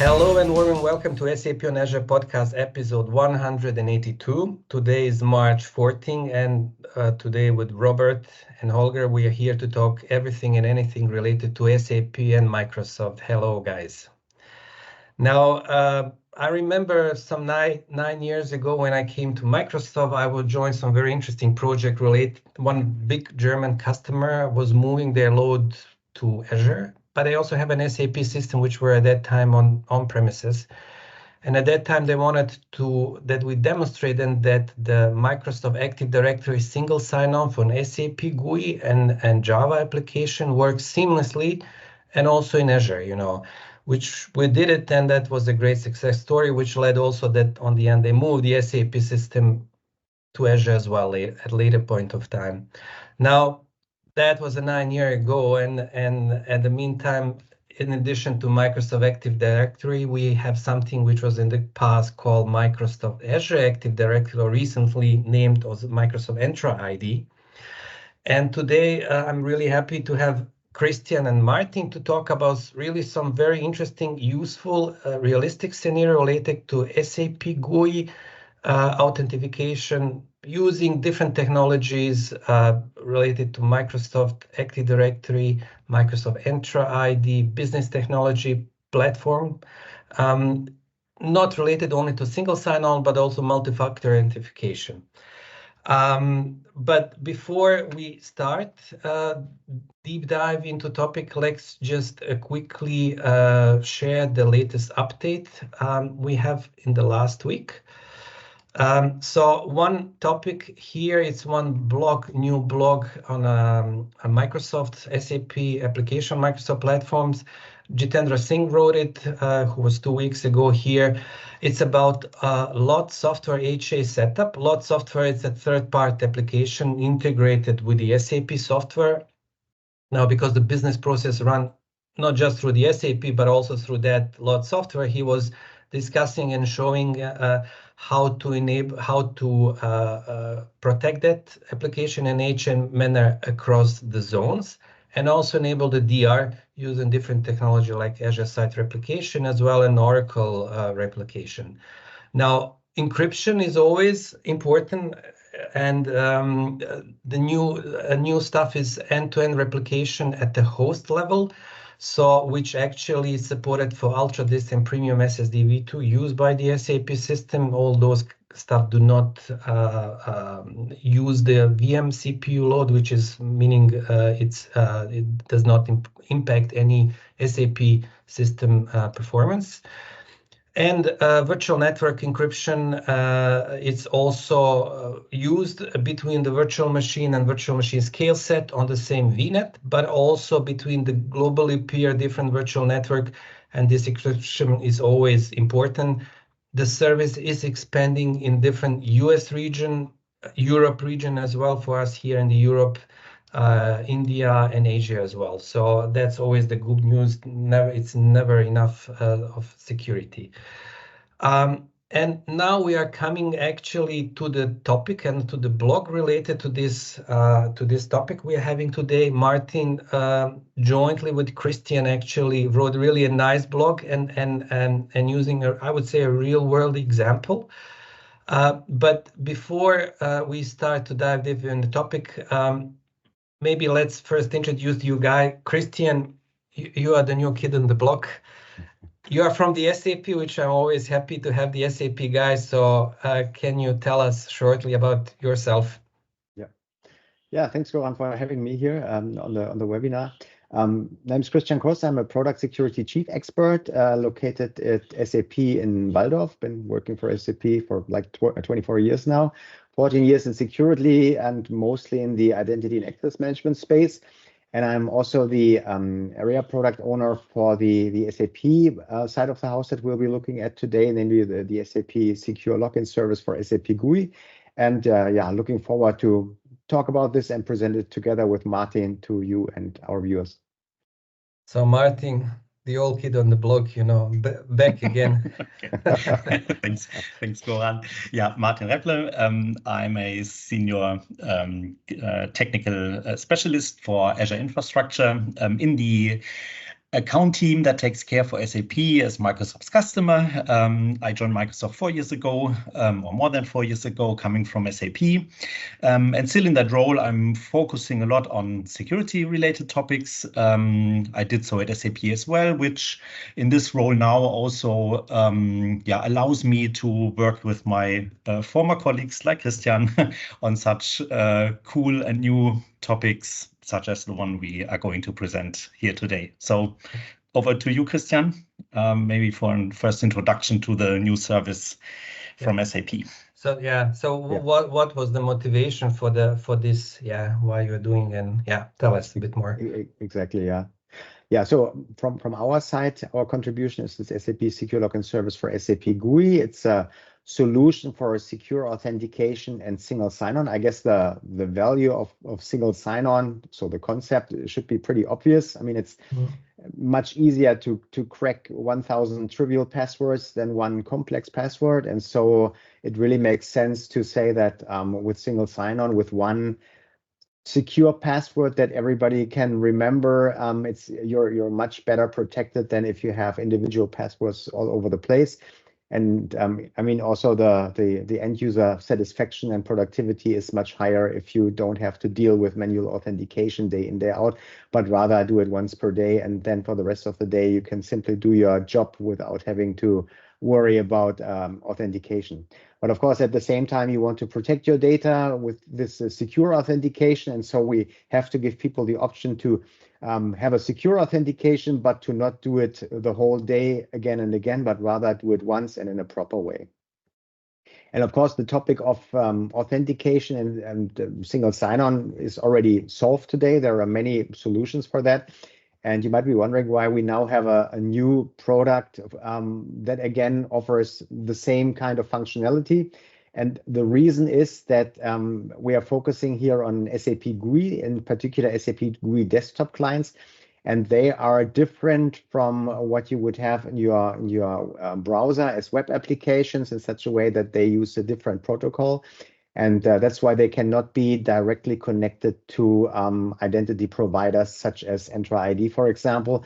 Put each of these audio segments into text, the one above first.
Hello and warm welcome to SAP on Azure podcast episode 182. Today is March 14 and today with Robert and Holger we are here to talk everything and anything related to SAP and Microsoft. Hello guys. Now I remember some nine years ago when I came to Microsoft, I would join some very interesting project related. One big German customer was moving their load to Azure, but they also have an SAP system which were at that time on premises. And at that time they wanted that we demonstrate that the Microsoft Active Directory single sign-on for an SAP GUI and Java application works seamlessly and also in Azure, which we did it, and that was a great success story, which led also that on the end they moved the SAP system to Azure as well at a later point of time. Now, that was 9 years ago, and at the meantime, in addition to Microsoft Active Directory, we have something which was in the past called Microsoft Azure Active Directory, or recently named as Microsoft Entra ID. And today I'm really happy to have Christian and Martin to talk about really some very interesting, useful, realistic scenario related to SAP GUI authentication using different technologies related to Microsoft Active Directory, Microsoft Entra ID, business technology platform, not related only to single sign-on, but also multi-factor authentication. But before we start deep dive into topic, let's just quickly share the latest update we have in the last week. So one topic here, it's one new blog on a Microsoft SAP application, Microsoft platforms. Jitendra Singh wrote it, who was 2 weeks ago here. It's about LOT software HA setup. LOT software is a third-party application integrated with the SAP software. Now, because the business process run not just through the SAP, but also through that LOT software, he was discussing and showing how to protect that application in HA manner across the zones, and also enable the DR using different technology like Azure Site Replication as well and Oracle replication. Now, encryption is always important, and the new stuff is end-to-end replication at the host level, so which actually is supported for UltraDisk and Premium SSD v2 used by the SAP system. All those stuff do not use the VM CPU load, which is meaning it does not impact any SAP system performance. And virtual network encryption, it's also used between the virtual machine and virtual machine scale set on the same VNet, but also between the globally peer different virtual network, and this encryption is always important. The service is expanding in different US region, Europe region as well for us here in the Europe, India and Asia as well. So that's always the good news. It's never enough of security. And now we are coming actually to the topic and to the blog related to this topic we are having today. Martin jointly with Christian actually wrote really a nice blog and using I would say a real world example. But before we start to dive deep in the topic, maybe let's first introduce you guys. Christian, you are the new kid on the block. You are from the SAP, which I'm always happy to have the SAP guys. So can you tell us shortly about yourself? Yeah. Thanks, Goran, for having me here on the webinar. Name is Christian Cohrs. I'm a product security chief expert located at SAP in Walldorf. Been working for SAP for like 24 years now. 14 years in security and mostly in the identity and access management space. And I'm also the area product owner for the SAP side of the house that we'll be looking at today, namely the SAP Secure Login Service for SAP GUI. And looking forward to talk about this and present it together with Martin to you and our viewers. So Martin, the old kid on the block, back again. Thanks, Goran. Yeah, Martin Raepple. I'm a senior technical specialist for Azure infrastructure in the account team that takes care for SAP as Microsoft's customer. I joined Microsoft 4 years ago, or more than 4 years ago, coming from SAP. And still in that role, I'm focusing a lot on security-related topics. I did so at SAP as well, which in this role now also allows me to work with my former colleagues like Christian on such cool and new topics, such as the one we are going to present here today. So over to you, Christian, maybe for a first introduction to the new service from SAP. So what was the motivation for this? Why you're doing, and tell us a bit more. Exactly. Yeah. So from our side, our contribution is this SAP Secure Login Service for SAP GUI. It's a solution for secure authentication and single sign-on. I guess the value of single sign-on, so the concept should be pretty obvious. I mean, it's much easier to crack 1,000 trivial passwords than one complex password. And so it really makes sense to say that with single sign-on, with one secure password that everybody can remember, you're much better protected than if you have individual passwords all over the place. And I mean, also the end user satisfaction and productivity is much higher if you don't have to deal with manual authentication day in, day out, but rather do it once per day. And then for the rest of the day, you can simply do your job without having to worry about authentication. But of course, at the same time, you want to protect your data with this secure authentication. And so we have to give people the option to have a secure authentication, but to not do it the whole day again and again, but rather do it once and in a proper way. And of course, the topic of authentication and single sign-on is already solved today. There are many solutions for that. And you might be wondering why we now have a new product that again offers the same kind of functionality. And the reason is that we are focusing here on SAP GUI, in particular SAP GUI desktop clients, and they are different from what you would have in your browser as web applications in such a way that they use a different protocol. And that's why they cannot be directly connected to identity providers such as Entra ID, for example,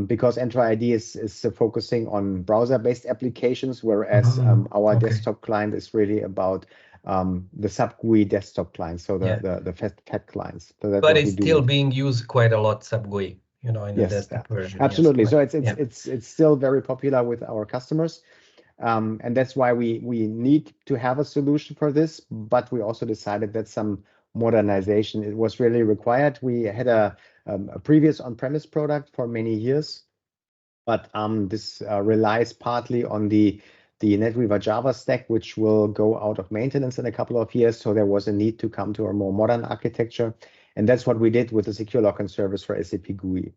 because Entra ID is focusing on browser-based applications, whereas our desktop client is really about the SAP GUI desktop client, so the FAT clients. So but it's still being used quite a lot, SAP GUI, in the desktop version. Absolutely. Yes. So it's still very popular with our customers. And that's why we need to have a solution for this, but we also decided that some modernization it was really required. We had a previous on-premise product for many years, but this relies partly on the NetWeaver Java stack, which will go out of maintenance in a couple of years. So there was a need to come to a more modern architecture. And that's what we did with the Secure Login Service for SAP GUI.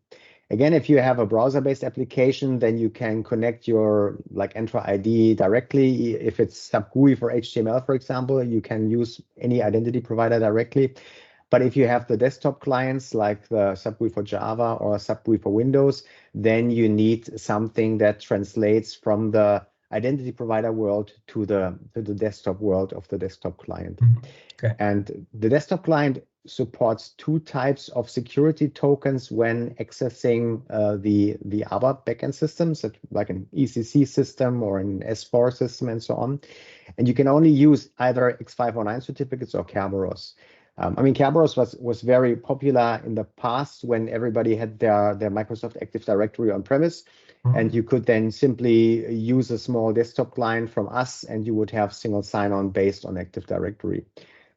Again, if you have a browser-based application, then you can connect your Entra ID directly. If it's SAP GUI for HTML, for example, you can use any identity provider directly. But if you have the desktop clients like the SAP GUI for Java or SAP GUI for Windows, then you need something that translates from the identity provider world to the desktop world of the desktop client. Okay. And the desktop client supports two types of security tokens when accessing the ABAP backend systems, like an ECC system or an S4 system and so on. And you can only use either X509 certificates or Kerberos. I mean, Kerberos was very popular in the past when everybody had their Microsoft Active Directory on premise. And you could then simply use a small desktop client from us and you would have single sign-on based on Active Directory.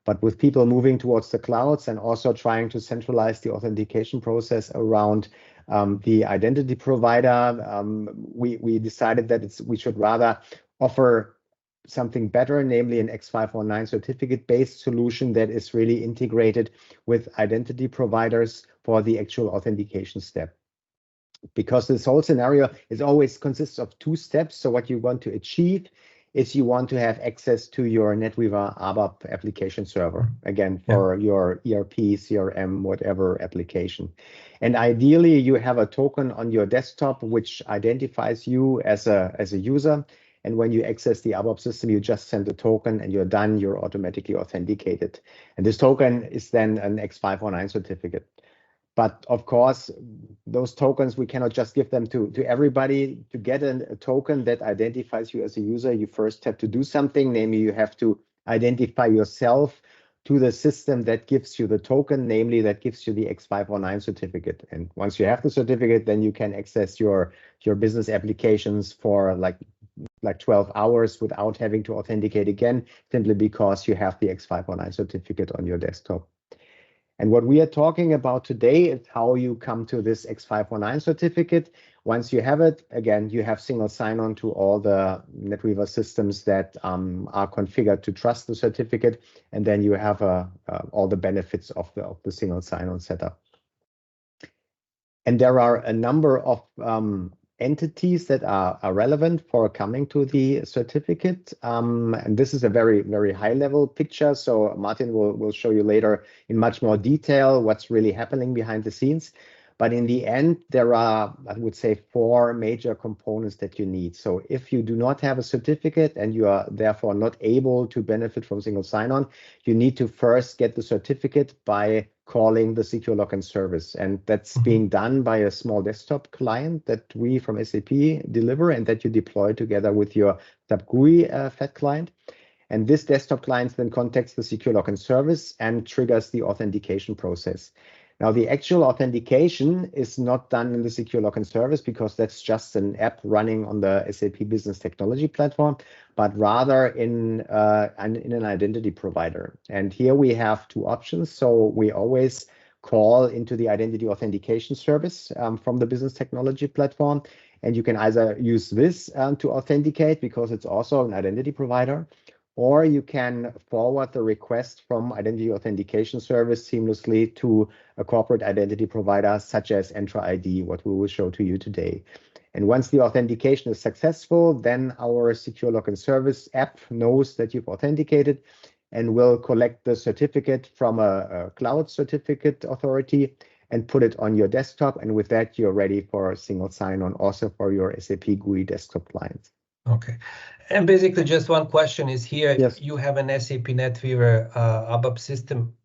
But with people moving towards the clouds and also trying to centralize the authentication process around the identity provider, we decided that we should rather offer something better, namely an X509 certificate-based solution that is really integrated with identity providers for the actual authentication step. Because this whole scenario always consists of two steps. So what you want to achieve is you want to have access to your NetWeaver ABAP application server, again, for your ERP, CRM, whatever application. And ideally, you have a token on your desktop which identifies you as a user. And when you access the ABAP system, you just send a token and you're done, you're automatically authenticated. And this token is then an X509 certificate. But of course, those tokens, we cannot just give them to everybody. To get a token that identifies you as a user, you first have to do something, namely you have to identify yourself to the system that gives you the token, namely that gives you the X509 certificate. And once you have the certificate, then you can access your business applications for like 12 hours without having to authenticate again, simply because you have the X509 certificate on your desktop. And what we are talking about today is how you come to this X509 certificate. Once you have it, again, you have single sign-on to all the NetWeaver systems that are configured to trust the certificate, and then you have all the benefits of the single sign-on setup. And there are a number of entities that are relevant for coming to the certificate. And this is a very, very high level picture. So Martin will show you later in much more detail what's really happening behind the scenes. But in the end, there are, I would say, 4 major components that you need. So if you do not have a certificate and you are therefore not able to benefit from single sign-on, you need to first get the certificate by calling the Secure Login Service. And that's being done by a small desktop client that we from SAP deliver and that you deploy together with your SAP GUI FAT client. And this desktop client then contacts the Secure Login Service and triggers the authentication process. Now, the actual authentication is not done in the Secure Login Service because that's just an app running on the SAP Business Technology platform, but rather in an identity provider. And here we have 2 options. So we always call into the identity authentication service from the Business Technology platform. And you can either use this to authenticate because it's also an identity provider, or you can forward the request from Identity Authentication Service seamlessly to a corporate identity provider such as Entra ID, what we will show to you today. And once the authentication is successful, then our Secure Login Service app knows that you've authenticated and will collect the certificate from a cloud certificate authority and put it on your desktop. And with that, you're ready for a single sign-on also for your SAP GUI desktop clients. Okay. And basically just one question is here, yes. You have an SAP NetWeaver ABAP system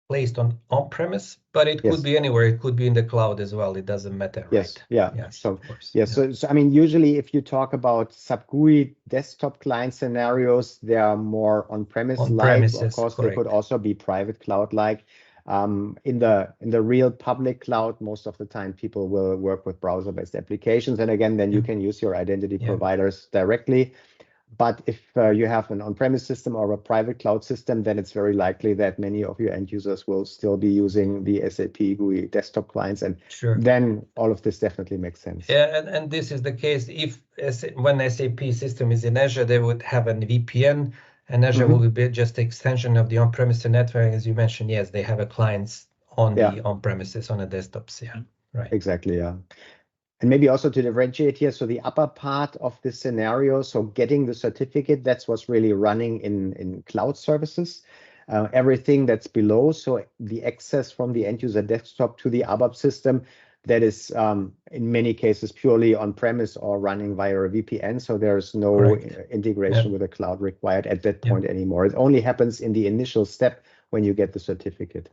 placed on-premise, but it could be anywhere. It could be in the cloud as well. It doesn't matter, yes. right? Yeah. Yes, so, of course. Yeah. So I mean, usually if you talk about SAP GUI desktop client scenarios, they are more on-premise like. Of course, correct. They could also be private cloud-like. In the real public cloud, most of the time people will work with browser-based applications. And again, then you can use your identity providers directly. But if you have an on-premise system or a private cloud system, then it's very likely that many of your end users will still be using the SAP GUI desktop clients. And then all of this definitely makes sense. Yeah, and this is the case if when SAP system is in Azure, they would have a VPN, and Azure will be just an extension of the on-premise network. As you mentioned, yes, they have a clients on the on-premises, on the desktops. Yeah, right. Exactly, yeah. And maybe also to differentiate here, so the upper part of this scenario, so getting the certificate, that's what's really running in cloud services. Everything that's below, so the access from the end user desktop to the ABAP system, that is in many cases purely on-premise or running via a VPN. So there's no integration with the cloud required at that point anymore. It only happens in the initial step when you get the certificate.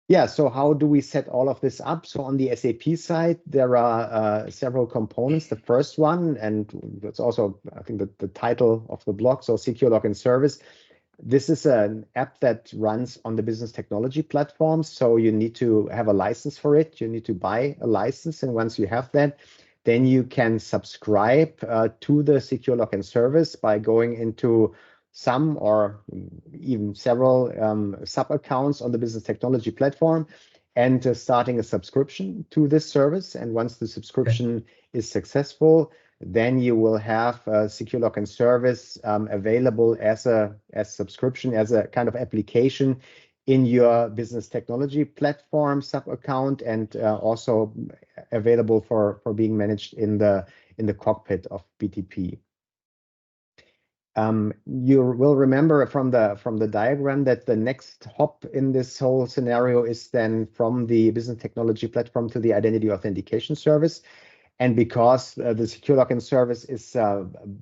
Yeah, so how do we set all of this up? So on the SAP side, there are several components. The first one, and that's also, I think, the title of the blog, so Secure Login Service. This is an app that runs on the Business Technology platform. So you need to have a license for it. You need to buy a license. And once you have that, then you can subscribe to the Secure Login Service by going into some or even several sub-accounts on the Business Technology platform and starting a subscription to this service. And once the subscription is successful, then you will have a Secure Login Service available as subscription, as a kind of application in your Business Technology platform sub-account, and also available for being managed in the cockpit of BTP. You will remember from the diagram that the next hop in this whole scenario is then from the Business Technology platform to the Identity Authentication Service. And because the Secure Login Service is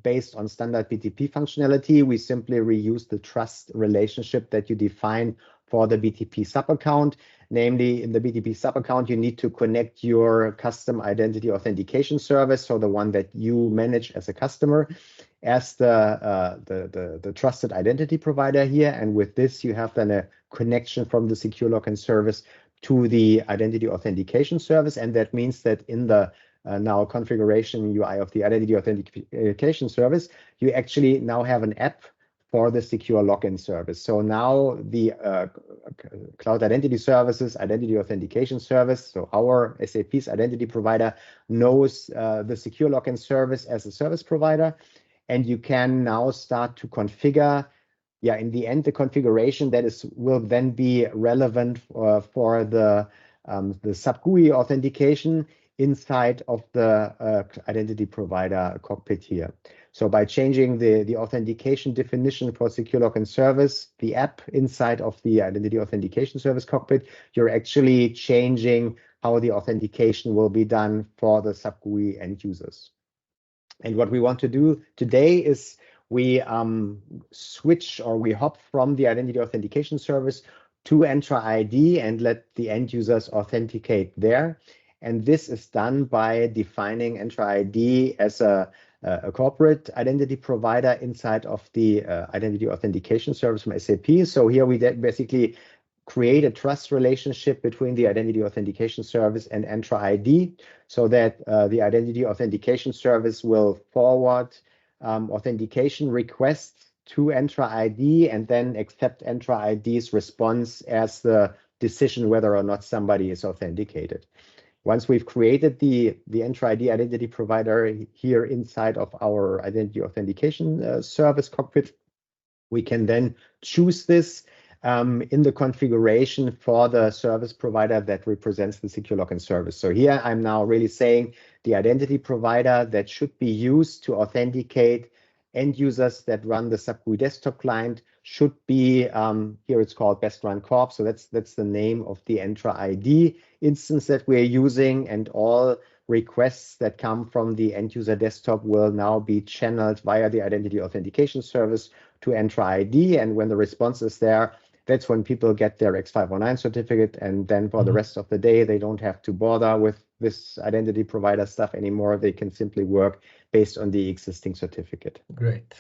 based on standard BTP functionality, we simply reuse the trust relationship that you define for the BTP sub-account. Namely, in the BTP sub-account, you need to connect your custom identity authentication service, so the one that you manage as a customer, as the trusted identity provider here. And with this, you have then a connection from the Secure Login service to the identity authentication service. And that means that in the now configuration UI of the identity authentication service, you actually now have an app for the Secure Login service. So now the Cloud Identity Services, Identity Authentication Service, so our SAP's identity provider knows the Secure Login service as a service provider, and you can now start to configure, in the end, the configuration that will then be relevant for the SAP GUI authentication inside of the identity provider cockpit here. So by changing the authentication definition for Secure Login Service, the app inside of the Identity Authentication Service cockpit, you're actually changing how the authentication will be done for the SAP GUI end users. And what we want to do today is we switch, or we hop from the Identity Authentication Service to Entra ID and let the end users authenticate there. And this is done by defining Entra ID as a corporate identity provider inside of the Identity Authentication Service from SAP. So here we basically create a trust relationship between the Identity Authentication Service and Entra ID, so that the Identity Authentication Service will forward authentication requests to Entra ID and then accept Entra ID's response as the decision whether or not somebody is authenticated. Once we've created the Entra ID identity provider here inside of our Identity Authentication Service cockpit, we can then choose this in the configuration for the service provider that represents the Secure Login service. So here I'm now really saying the identity provider that should be used to authenticate end users that run the SAP GUI desktop client should be, here it's called Best Run Corp. So that's the name of the Entra ID instance that we're using, and all requests that come from the end user desktop will now be channeled via the Identity Authentication Service to Entra ID. And when the response is there, that's when people get their X509 certificate. And then for the rest of the day, they don't have to bother with this identity provider stuff anymore. They can simply work based on the existing certificate. Great.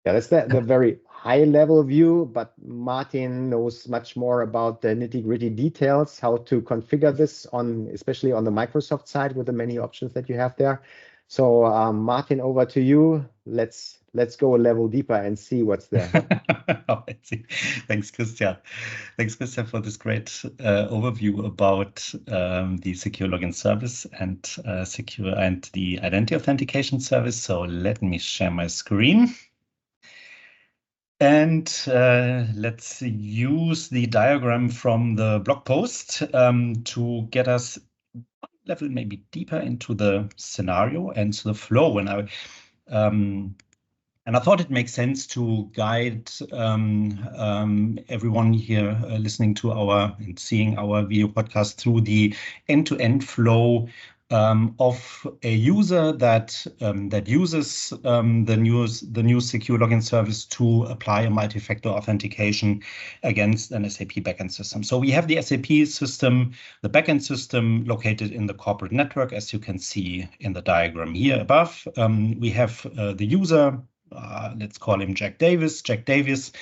Yeah, that's the very high level view, but Martin knows much more about the nitty-gritty details, how to configure this especially on the Microsoft side with the many options that you have there. So Martin, over to you. Let's go a level deeper and see what's there. Oh, I see. Thanks, Christian. Thanks, Christian, for this great overview about the Secure Login Service and the Identity Authentication Service. So let me share my screen. And let's use the diagram from the blog post to get us one level maybe deeper into the scenario and to the flow. And I thought it makes sense to guide everyone here listening to and seeing our video podcast through the end-to-end flow of a user that uses the new Secure Login Service to apply a multi-factor authentication against an SAP backend system. So we have the SAP system, the backend system located in the corporate network, as you can see in the diagram here above. We have the user. Let's call him Jack Davis. Jack Davis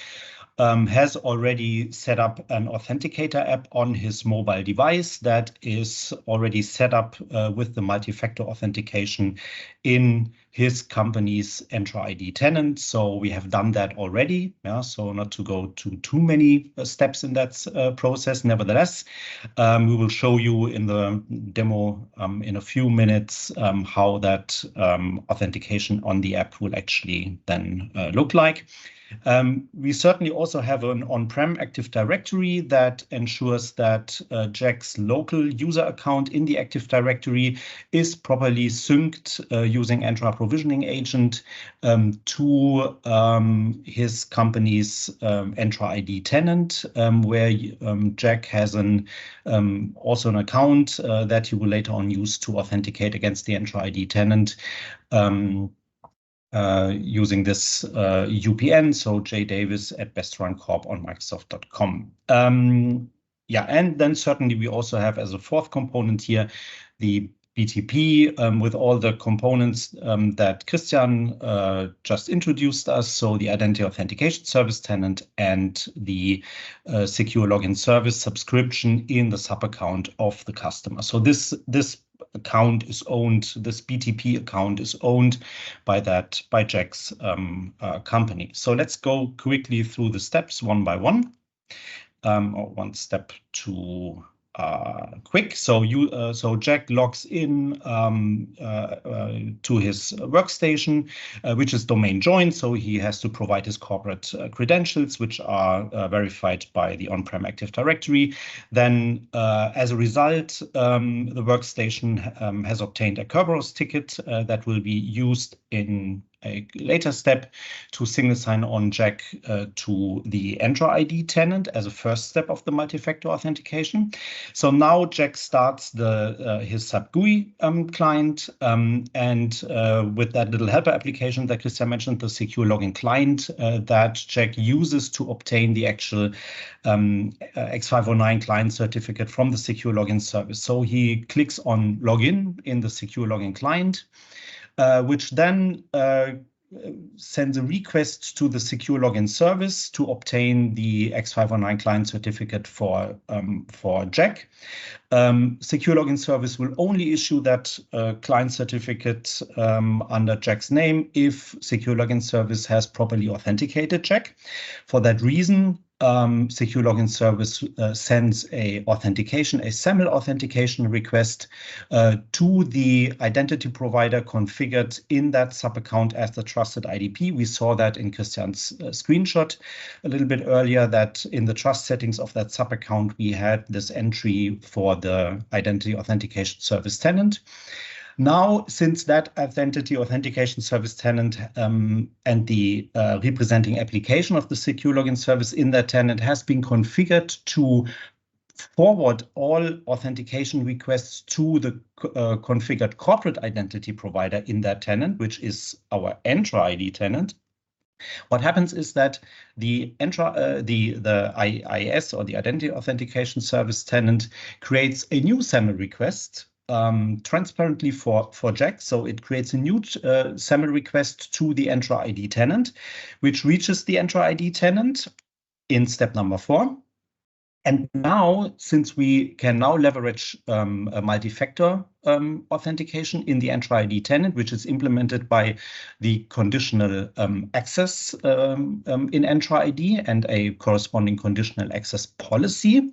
has already set up an authenticator app on his mobile device that is already set up with the multi-factor authentication in his company's Entra ID tenant. So we have done that already. Yeah, so not to go to too many steps in that process. Nevertheless, we will show you in the demo in a few minutes how that authentication on the app will actually then look like. We certainly also have an on-prem Active Directory that ensures that Jack's local user account in the Active Directory is properly synced using Entra Provisioning Agent to his company's Entra ID tenant, where Jack has also an account that he will later on use to authenticate against the Entra ID tenant. using this UPN, so jdavis@bestruncorp on Microsoft.com. Yeah, and then certainly we also have as a fourth component here the BTP with all the components that Christian just introduced us. So the Identity Authentication Service tenant and the Secure Login Service subscription in the sub-account of the customer. So this account is owned, this BTP account is owned by Jack's company. So let's go quickly through the steps one by one, or one step too quick. So Jack logs in to his workstation, which is domain joined. So he has to provide his corporate credentials, which are verified by the on-prem Active Directory. Then, as a result, the workstation has obtained a Kerberos ticket that will be used in a later step to single sign on Jack to the Entra ID tenant as a first step of the multi-factor authentication. So now Jack starts his SAP GUI client, and with that little helper application that Christian mentioned, the Secure Login client that Jack uses to obtain the actual X509 client certificate from the Secure Login Service. So he clicks on Login in the Secure Login client, which then sends a request to the Secure Login Service to obtain the X509 client certificate for Jack. Secure Login Service will only issue that client certificate under Jack's name if Secure Login Service has properly authenticated Jack. For that reason, Secure Login Service sends a SAML authentication request to the identity provider configured in that sub-account as the trusted IDP. We saw that in Christian's screenshot a little bit earlier, that in the trust settings of that sub-account, we had this entry for the Identity Authentication Service tenant. Now, since that Identity Authentication Service tenant and the representing application of the Secure Login Service in that tenant has been configured to forward all authentication requests to the configured corporate identity provider in that tenant, which is our Entra ID tenant, what happens is that the IAS, or the Identity Authentication Service tenant, creates a new SAML request transparently for Jack. So it creates a new SAML request to the Entra ID tenant, which reaches the Entra ID tenant in step number 4. And now, since we can now leverage a multi-factor authentication in the Entra ID tenant, which is implemented by the conditional access in Entra ID and a corresponding conditional access policy,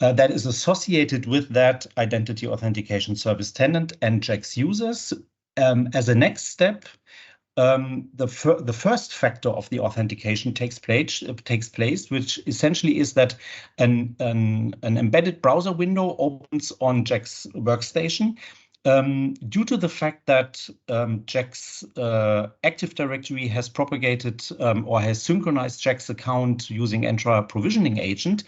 that is associated with that Identity Authentication Service tenant and Jack's users. As a next step, the first factor of the authentication takes place, which essentially is that an embedded browser window opens on Jack's workstation. Due to the fact that Jack's Active Directory has propagated or has synchronized Jack's account using Entra Provisioning Agent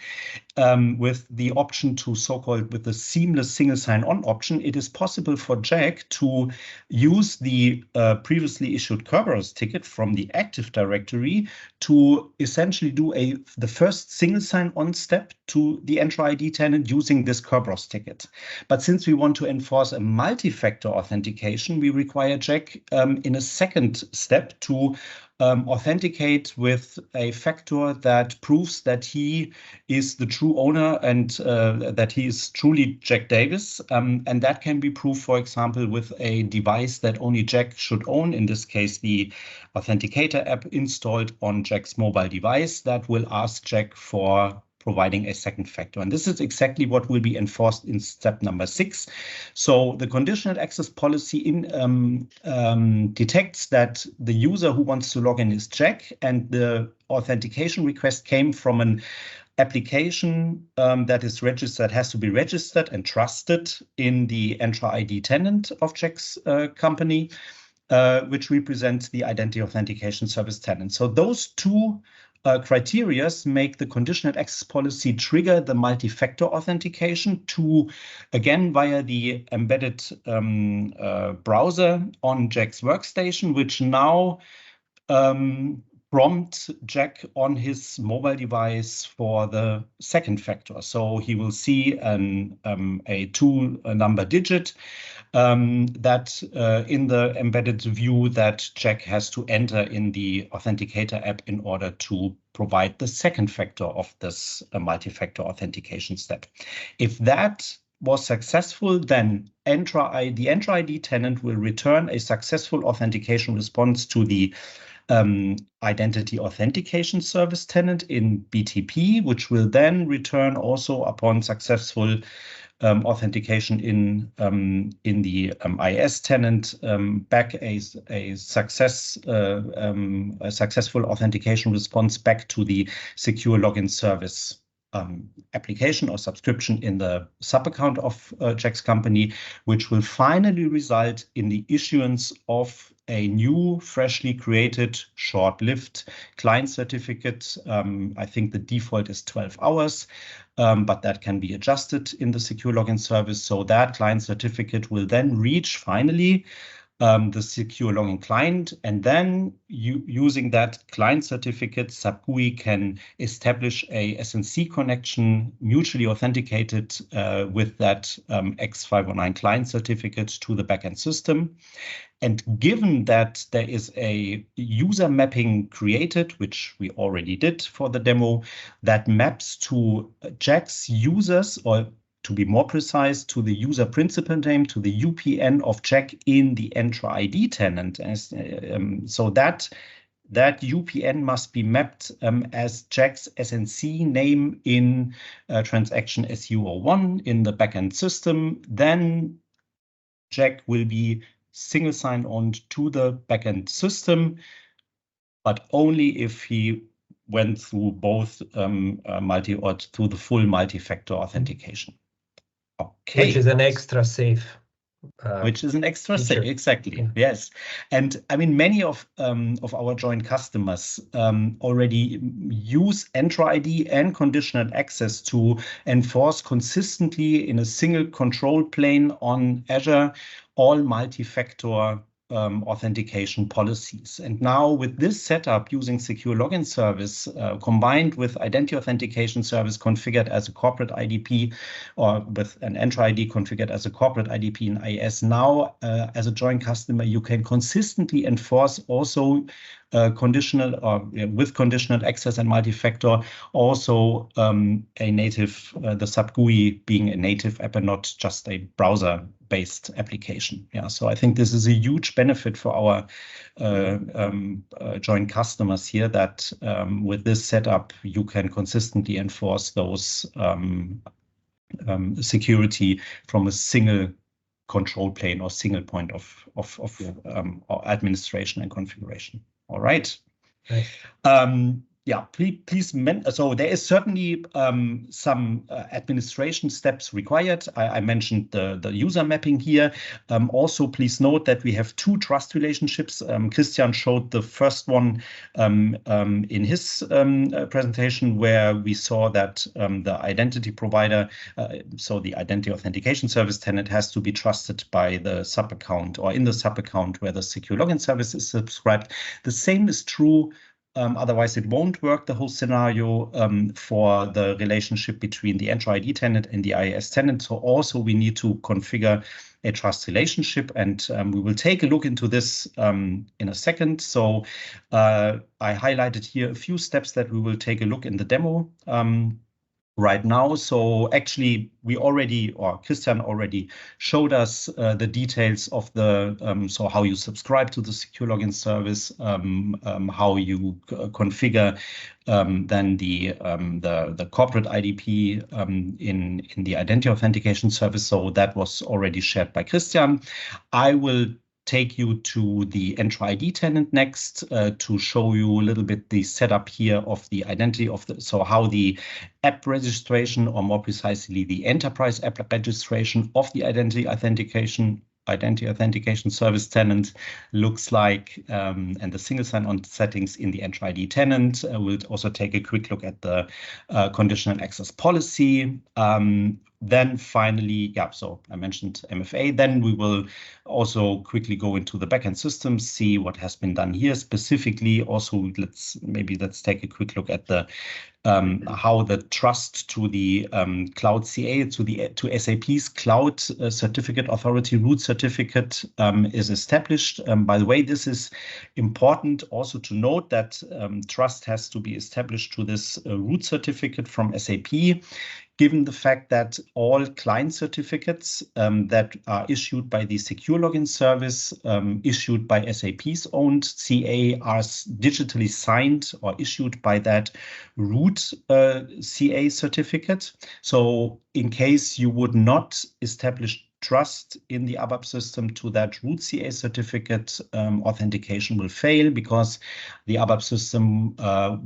with the option to so-called with the seamless single sign-on option, it is possible for Jack to use the previously issued Kerberos ticket from the Active Directory to essentially do the first single sign-on step to the Entra ID tenant using this Kerberos ticket. But since we want to enforce a multi-factor authentication, we require Jack in a second step to authenticate with a factor that proves that he is the true owner and that he is truly Jack Davis. And that can be proved, for example, with a device that only Jack should own, in this case, the Authenticator app installed on Jack's mobile device that will ask Jack for providing a second factor. And this is exactly what will be enforced in step number 6. So the conditional access policy detects that the user who wants to log in is Jack, and the authentication request came from an application that is registered, has to be registered and trusted in the Entra ID tenant of Jack's company, which represents the Identity Authentication Service tenant. So those two criteria make the conditional access policy trigger the multi-factor authentication to, again, via the embedded browser on Jack's workstation, which now prompt Jack on his mobile device for the second factor. So he will see a two-number digit that in the embedded view that Jack has to enter in the Authenticator app in order to provide the second factor of this multi-factor authentication step. If that was successful, then the Entra ID tenant will return a successful authentication response to the identity authentication service tenant in BTP, which will then return also upon successful authentication in the IS tenant back a successful authentication response back to the Secure Login Service application or subscription in the sub-account of Jack's company, which will finally result in the issuance of a new, freshly created, short-lived client certificate. I think the default is 12 hours, but that can be adjusted in the Secure Login Service. So that client certificate will then reach finally the Secure Login client, and then using that client certificate, SAP GUI can establish a SNC connection mutually authenticated with that X509 client certificate to the backend system. And given that there is a user mapping created, which we already did for the demo, that maps to Jack's users, or to be more precise, to the user principal name, to the UPN of Jack in the Entra ID tenant. So that UPN must be mapped as Jack's SNC name in transaction SU01 in the backend system. Then Jack will be single sign-on to the backend system, but only if he went through both through the full multi-factor authentication. Okay. Which is an extra safe. Which is an extra safe, exactly. Yeah. Yes, and I mean many of our joint customers already use Entra ID and conditional access to enforce consistently in a single control plane on Azure all multi-factor authentication policies. And now with this setup using Secure Login Service combined with Identity Authentication Service configured as a corporate IDP, or with an Entra ID configured as a corporate IDP in IS, now as a joint customer, you can consistently enforce also conditional or with conditional access and multi-factor also a native, the SAP GUI being a native app and not just a browser-based application. Yeah, so I think this is a huge benefit for our joint customers here, that with this setup you can consistently enforce those security from a single control plane or single point of administration and configuration. All right. Nice. Yeah, please. So there is certainly some administration steps required. I mentioned the user mapping here. Also, please note that we have two trust relationships. Christian showed the first one in his presentation, where we saw that the identity provider, so the identity authentication service tenant, has to be trusted by the sub account or in the sub account where the Secure Login Service is subscribed. The same is true. Otherwise, it won't work, the whole scenario, for the relationship between the Entra ID tenant and the IIS tenant. So also we need to configure a trust relationship, and we will take a look into this in a second. So I highlighted here a few steps that we will take a look in the demo right now. So actually we already, or Christian already showed us the details of the, so how you subscribe to the Secure Login Service, how you configure then the corporate IDP in the Identity Authentication Service. So that was already shared by Christian. I will take you to the Entra ID tenant next to show you a little bit the setup here of the identity of the, so how the app registration, or more precisely the enterprise app registration of the identity authentication identity authentication service tenant looks like, and the single sign-on settings in the Entra ID tenant. We'll also take a quick look at the conditional access policy. Then finally, yeah, so I mentioned MFA. Then we will also quickly go into the backend systems, see what has been done here specifically. Also, let's take a quick look at the how the trust to the cloud CA, to SAP's cloud certificate authority root certificate is established. By the way, this is important also to note that trust has to be established to this root certificate from SAP, given the fact that all client certificates that are issued by the Secure Login Service, issued by SAP's owned CA, are digitally signed or issued by that root CA certificate. So in case you would not establish trust in the ABAP system to that root CA certificate, authentication will fail because the ABAP system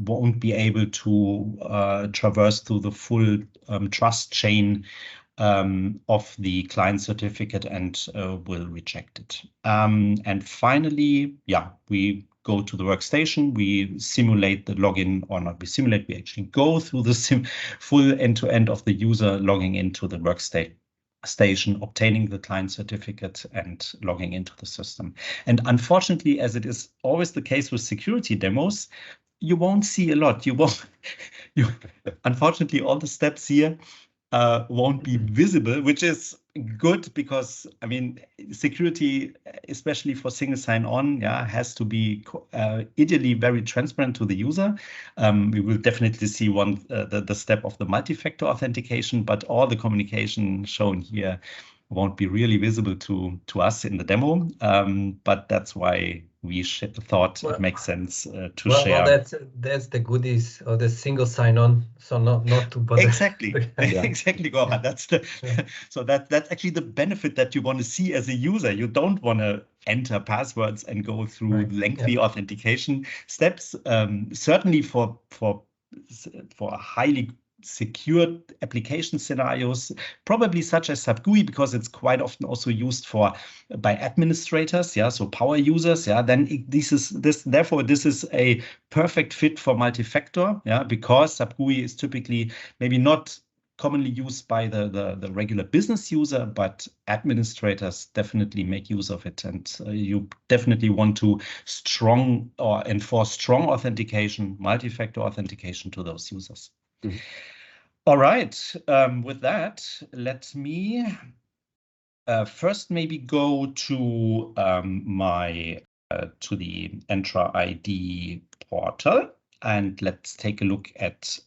won't be able to traverse through the full trust chain of the client certificate and will reject it. And finally, yeah, we go to the workstation, we simulate the login, or not we simulate, we actually go through the full end-to-end of the user logging into the workstation, obtaining the client certificate and logging into the system. And unfortunately, as it is always the case with security demos, you won't see a lot. Unfortunately, all the steps here won't be visible, which is good because, I mean, security, especially for single sign-on, yeah, has to be ideally very transparent to the user. We will definitely see the step of the multi-factor authentication, but all the communication shown here won't be really visible to us in the demo. But that's why we thought it makes sense to share. Well, that's the goodies of the single sign-on, so not to bother. Exactly, exactly, Goran. So that's actually the benefit that you want to see as a user. You don't want to enter passwords and go through lengthy authentication steps. Certainly for highly secured application scenarios, probably such as SAP GUI, because it's quite often also used by administrators, yeah, so power users, yeah. Then therefore this is a perfect fit for multi-factor, yeah, because SAP GUI is typically maybe not commonly used by the regular business user, but administrators definitely make use of it, and you definitely want to enforce strong authentication, multi-factor authentication to those users. Mm-hmm. All right, with that, let me first maybe go to to the Entra ID portal, and let's take a look at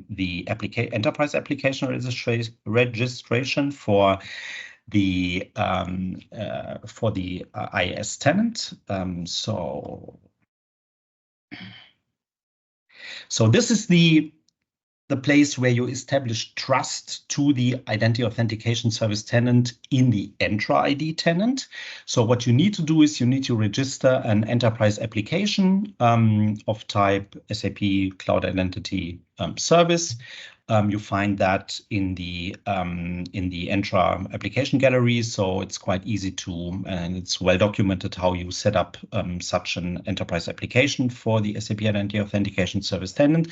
the enterprise application registration for the IAS tenant. So this is the place where you establish trust to the identity authentication service tenant in the Entra ID tenant. So what you need to do is you need to register an enterprise application of type SAP Cloud Identity Service. You find that in the Entra application gallery, so it's quite easy and it's well documented how you set up such an enterprise application for the SAP Identity Authentication Service tenant.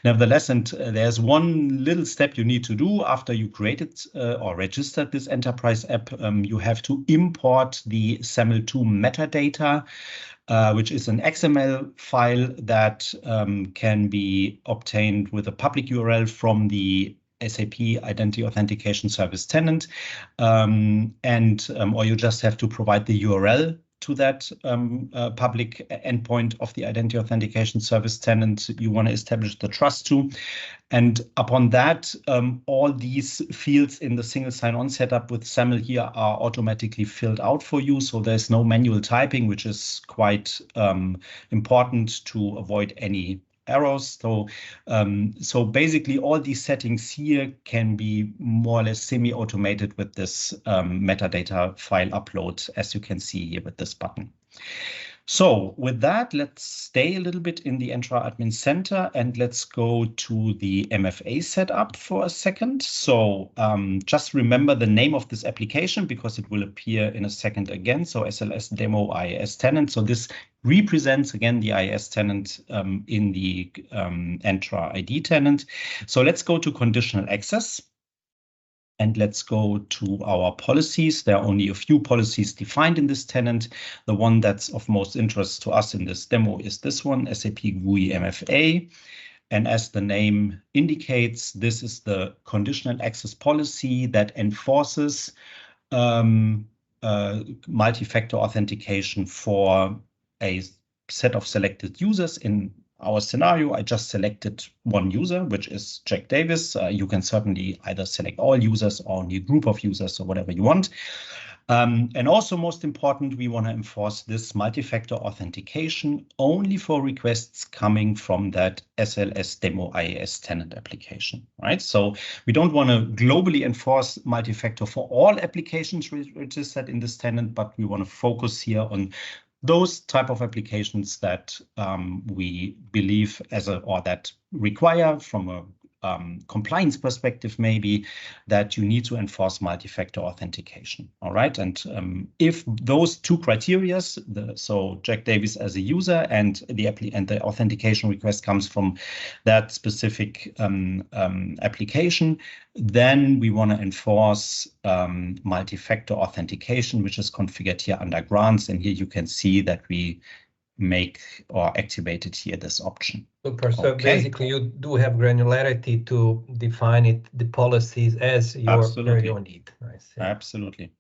Nevertheless, and there's one little step you need to do after you created or registered this enterprise app. You have to import the SAML2 metadata, which is an XML file that can be obtained with a public URL from the SAP Identity Authentication Service tenant, or you just have to provide the URL to that public endpoint of the Identity Authentication Service tenant you want to establish the trust to. And upon that, all these fields in the single sign-on setup with SAML here are automatically filled out for you. So there's no manual typing, which is quite important to avoid any errors. So basically all these settings here can be more or less semi-automated with this metadata file upload, as you can see here with this button. So with that, let's stay a little bit in the Entra Admin Center and let's go to the MFA setup for a second. So just remember the name of this application because it will appear in a second again. So SLS demo IIS tenant. So this represents again the IIS tenant in the Entra ID tenant. So let's go to conditional access. And let's go to our policies. There are only a few policies defined in this tenant. The one that's of most interest to us in this demo is this one, SAP GUI MFA. And as the name indicates, this is the conditional access policy that enforces multi-factor authentication for a set of selected users. In our scenario, I just selected one user, which is Jack Davis. You can certainly either select all users or only a group of users or whatever you want. And also most important, we want to enforce this multi-factor authentication only for requests coming from that SLS demo IIS tenant application, right? So we don't want to globally enforce multi-factor for all applications registered in this tenant, but we want to focus here on those type of applications that we believe or that require from a compliance perspective, maybe that you need to enforce multi-factor authentication. All right. And if those two criteria, so Jack Davis as a user and the authentication request comes from that specific application, then we want to enforce multi-factor authentication, which is configured here under grants. And here you can see that we make or activated here this option. Super. So basically you do have granularity to define the policies as your very own need. Nice. Yeah. Absolutely.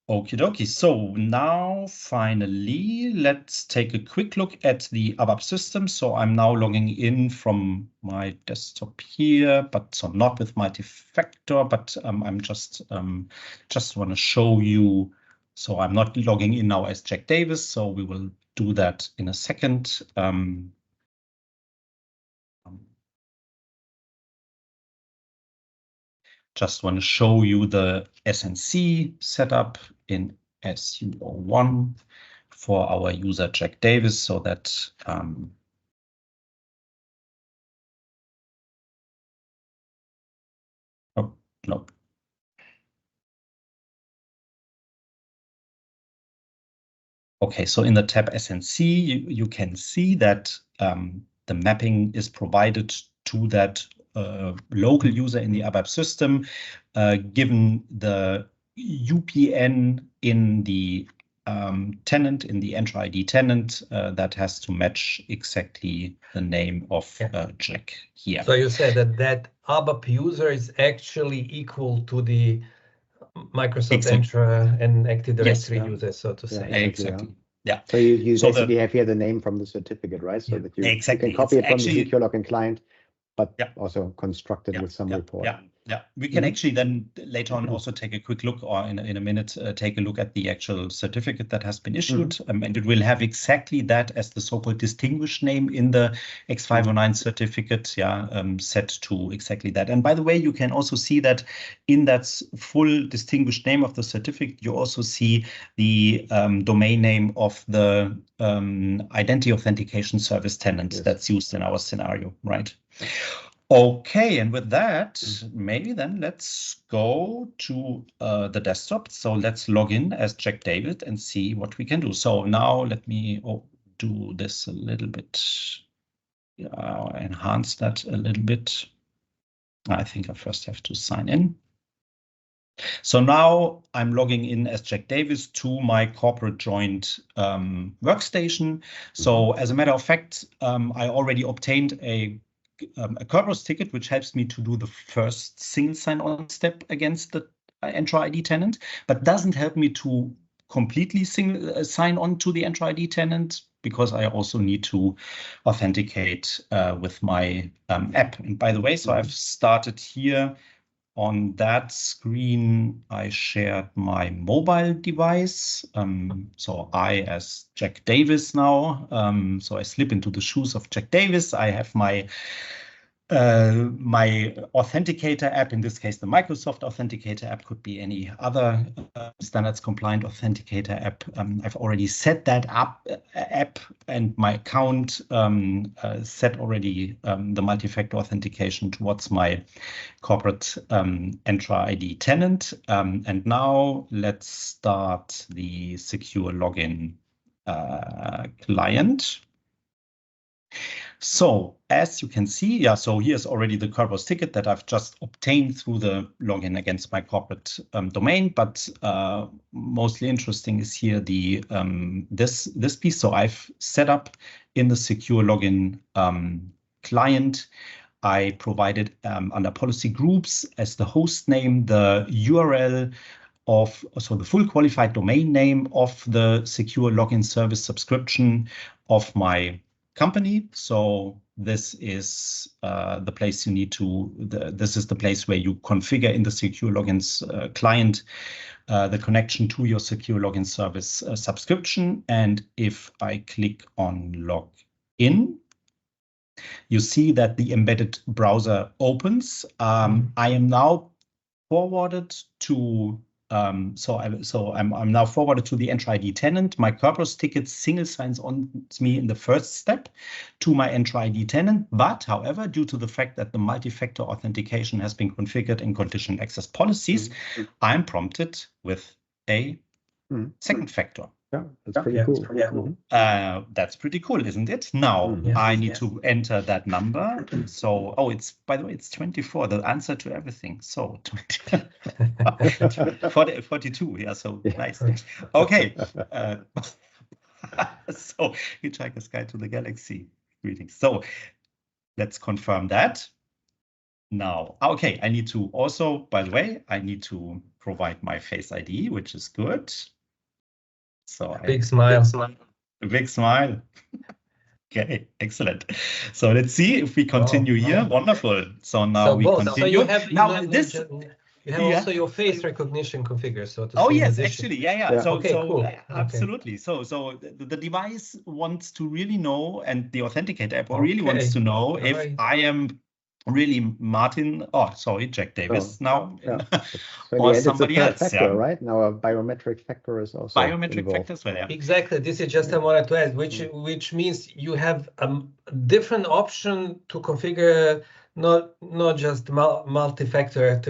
Okie dokie. So now finally, let's take a quick look at the ABAP system. So I'm now logging in from my desktop here, but so not with multi-factor, but I'm just want to show you. So I'm not logging in now as Jack Davis. So we will do that in a second. Just want to show you the SNC setup in SU01 for our user Jack Davis, so that oh no. Okay, so in the tab SNC, you can see that the mapping is provided to that local user in the ABAP system, given the UPN in the tenant, in the Entra ID tenant, that has to match exactly the name of Jack here. So you said that ABAP user is actually equal to the Microsoft Entra and Active Directory user, so to say. Exactly. Yeah. So you basically have here the name from the certificate, right? So that you can copy it from the Secure Login client, but also construct it with some report. Yeah, we can actually then later on also take a quick look, or in a minute, take a look at the actual certificate that has been issued. And it will have exactly that as the so-called distinguished name in the X509 certificate, set to exactly that. And by the way, you can also see that in that full distinguished name of the certificate, you also see the domain name of the identity authentication service tenant that's used in our scenario, right? Okay, and with that, maybe then let's go to the desktop. So let's log in as Jack David and see what we can do. So now let me do this a little bit, enhance that a little bit. I think I first have to sign in. So now I'm logging in as Jack Davis to my corporate joint workstation. So as a matter of fact, I already obtained a Kerberos ticket, which helps me to do the first single sign-on step against the Entra ID tenant, but doesn't help me to completely sign on to the Entra ID tenant, because I also need to authenticate with my app. And by the way, so I've started here on that screen. I shared my mobile device. So I, as Jack Davis now, so I slip into the shoes of Jack Davis. I have my my authenticator app, in this case, the Microsoft authenticator app, could be any other standards compliant authenticator app. I've already set that up app, and my account set already the multi-factor authentication towards my corporate Entra ID tenant. And now let's start the secure login client. So as you can see, yeah, so here's already the Cohrs ticket that I've just obtained through the login against my corporate domain. But mostly interesting is here the this piece. So I've set up in the secure login client. I provided under policy groups as the host name the URL of, so the full qualified domain name of the secure login service subscription of my company. So this is the place you need to, this is the place where you configure in the secure logins client the connection to your secure login service subscription. And if I click on login, you see that the embedded browser opens. I am now forwarded to I'm now forwarded to the Entra ID tenant. My Cohrs ticket single signs on me in the first step to my Entra ID tenant. But however, due to the fact that the multi-factor authentication has been configured in conditional access policies, I'm prompted with a second factor. Yeah, that's pretty cool. That's pretty cool, isn't it? Now I need to enter that number. So, oh, it's, by the way, it's 24, the answer to everything. So 42, yeah, so nice. Okay. So Hitchhiker's Guide to the Galaxy. Greetings. So let's confirm that. Now, okay, I need to also, by the way, I need to provide my Face ID, which is good. So big smile. A big smile. Okay, excellent. So let's see if we continue here. Wonderful. So now we continue. So you have now this. You have also your face recognition configured. So to oh yes, actually, yeah. So, okay, cool. Absolutely. So the device wants to really know, and the authenticator app really wants to know if I am really Martin, Jack Davis now, or somebody else. Factor, right? Now a biometric factor is also biometric factors. Well, yeah. Exactly. This is just I wanted to add, which means you have a different option to configure not just multi-factor.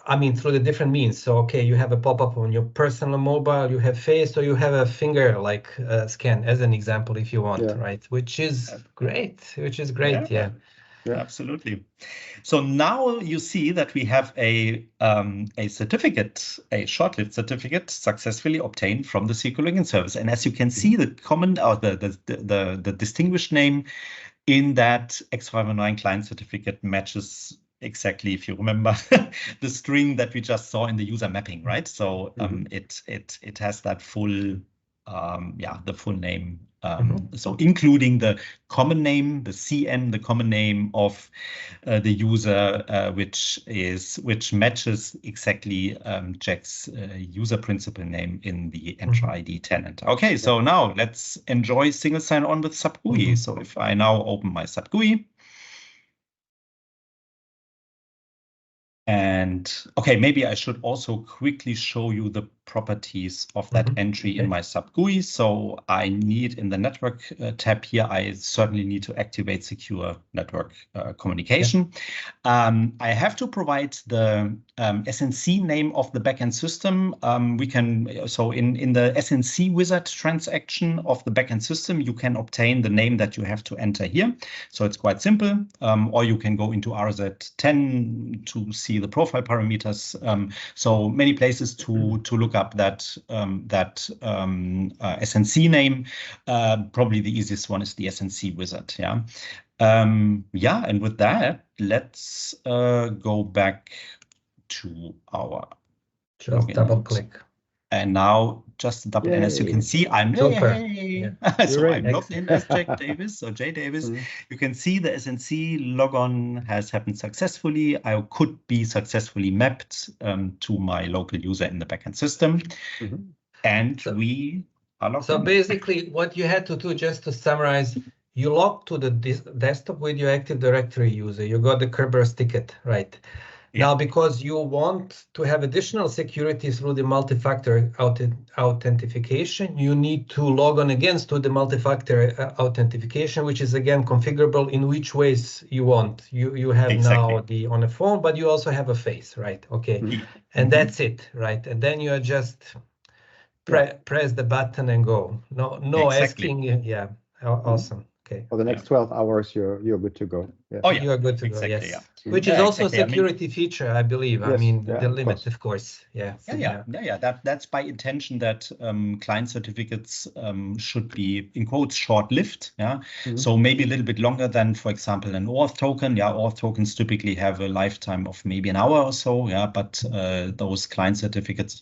I mean, through the different means. So okay, you have a pop-up on your personal mobile, you have face, or you have a finger scan as an example if you want, right? Which is great. Yeah, absolutely. So now you see that we have a certificate, a short-lived certificate, successfully obtained from the Secure Login Service. And as you can see, the common or the distinguished name in that X509 client certificate matches exactly, if you remember, the string that we just saw in the user mapping, right? So it has that full the full name. So including the common name, the CN, the common name of the user, which matches exactly Jack's user principal name in the Entra ID tenant. Okay, so now let's enjoy single sign-on with SAP GUI. So if I now open my SAP GUI, and okay, maybe I should also quickly show you the properties of that entry in my SAP GUI. So I need in the network tab here, I certainly need to activate secure network communication. I have to provide the SNC name of the backend system. We can, so in the SNC wizard transaction of the backend system, you can obtain the name that you have to enter here. So it's quite simple. Or you can go into RZ10 to see the profile parameters. So many places to look up that SNC name. Probably the easiest one is the SNC wizard. And with that, let's go back to our just double click. And now just double, and as you can see, I'm so I'm logged in as Jack Davis or J Davis. You can see the SNC logon has happened successfully. I could be successfully mapped to my local user in the backend system, and we are logged in. Basically, what you had to do, just to summarize, you log to the desktop with your Active Directory user. You got the Kerberos ticket, right? Yeah. Now, because you want to have additional security through the multi-factor authentication, you need to log on again to the multi-factor authentication, which is again configurable in which ways you want. You have Exactly. now the on a phone, but you also have a face, right? Okay, and that's it, right? And then you are just press the button and go. No Exactly. asking. Yeah, awesome. Okay. For the next 12 hours, you're good to go. Yeah. Oh yeah, you are good to exactly, go. Yes, yeah. which is also exactly. a security feature, I believe. I Yes, mean, yeah, the of limit, course. of course. Yeah. That's by intention that client certificates should be, in quotes, short-lived. Yeah. So maybe a little bit longer than, for example, an auth token. Yeah, auth tokens typically have a lifetime of maybe an hour or so. Yeah, but those client certificates,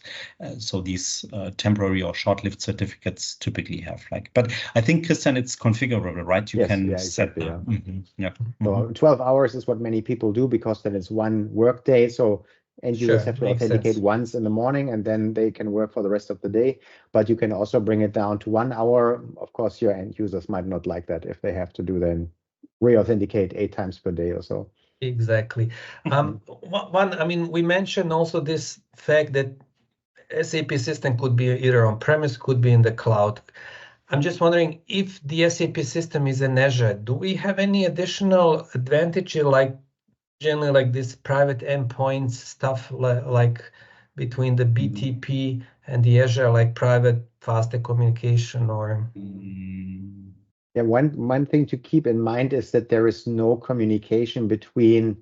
so these temporary or short-lived certificates typically have but I think, Christian, it's configurable, right? You can set exactly, yeah. So 12 hours is what many people do, because then it's one work day. So end users have to authenticate once in the morning, and then they can work for the rest of the day. But you can also bring it down to 1 hour. Of course, your end users might not like that if they have to do then re-authenticate 8 times per day or so. Exactly. I mean, we mentioned also this fact that SAP system could be either on-premise, could be in the cloud. I'm just wondering if the SAP system is in Azure, do we have any additional advantage, like generally like this private endpoints stuff, like between the BTP and the Azure, like private faster communication or? Yeah, one thing to keep in mind is that there is no communication between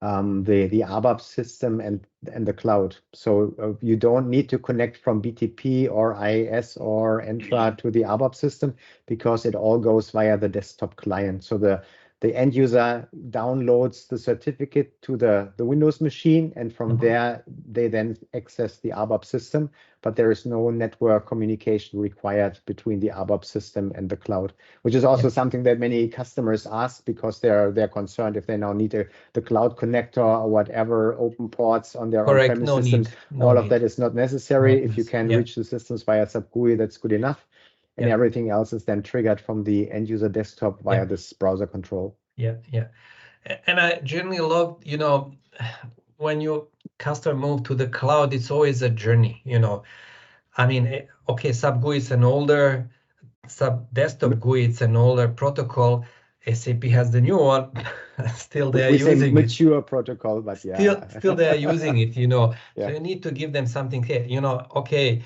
the ABAP system and the cloud. So you don't need to connect from BTP or IIS or Entra to the ABAP system, because it all goes via the desktop client. So the end user downloads the certificate to the Windows machine, and from there they then access the ABAP system, but there is no network communication required between the ABAP system and the cloud, which is also something that many customers ask, because they're concerned if they now need the cloud connector or whatever, open ports on their on-premise systems. All of that is not necessary. If you can reach the systems via SAP GUI, that's good enough. And everything else is then triggered from the end user desktop via this browser control. Yeah. And I generally love, when your customer move to the cloud, it's always a journey, I mean, okay, SAP GUI is an older, SAP desktop GUI, it's an older protocol. SAP has the new one. Still they are using it. Mature protocol, but Still they are using it, So you need to give them something here, okay,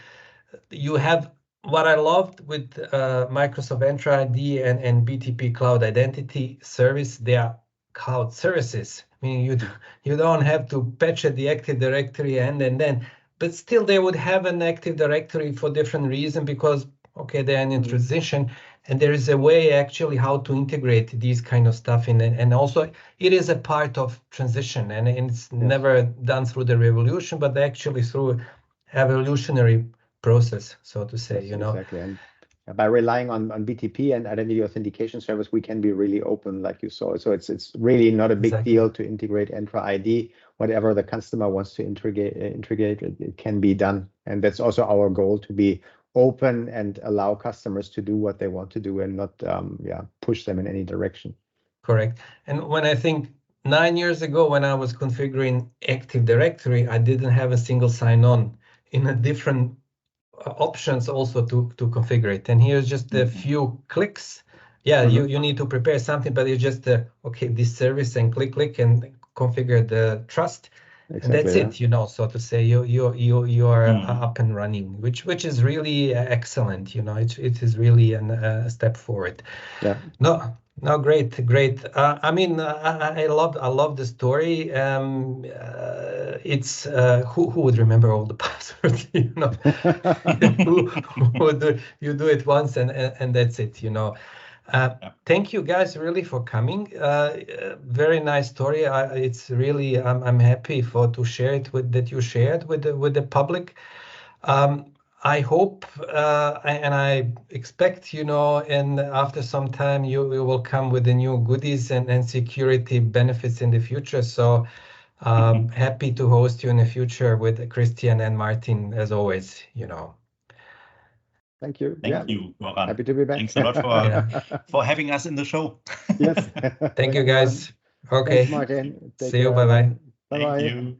you have what I loved with Microsoft Entra ID and BTP Cloud Identity Service. They are cloud services. I mean, you don't have to patch the Active Directory and then, but still they would have an Active Directory for different reasons, because okay, they're in transition, and there is a way actually how to integrate these kind of stuff in, and also it is a part of transition, and it's never done through the revolution, but actually through evolutionary process, so to say, Exactly. And by relying on BTP and identity authentication service, we can be really open, like you saw. So it's really not a big deal to integrate Entra ID. Whatever the customer wants to integrate, it can be done. And that's also our goal, to be open and allow customers to do what they want to do, and not push them in any direction. Correct. And when I think 9 years ago, when I was configuring Active Directory, I didn't have a single sign-on in a different options also to configure it. And here's just a few clicks. You need to prepare something, but it's just okay, this service, and click and configure the trust. And that's it, so to say, you are up and running, which is really excellent. It is really a step forward. No, great. I mean, I love the story. It's who would remember all the passwords? You do it once and that's it. Thank you guys really for coming. Very nice story. It's really I'm happy to share it that you shared with the public. I hope and I expect, and after some time you will come with the new goodies and security benefits in the future. So happy to host you in the future with Christian and Martin, as always, Thank you. Thank you, Goran. Happy to be back. Thanks a lot for having us in the show. Yes. Thank you, guys. Okay. Thanks, Martin. Take See you. care. Bye-bye. Bye-bye. Thank you.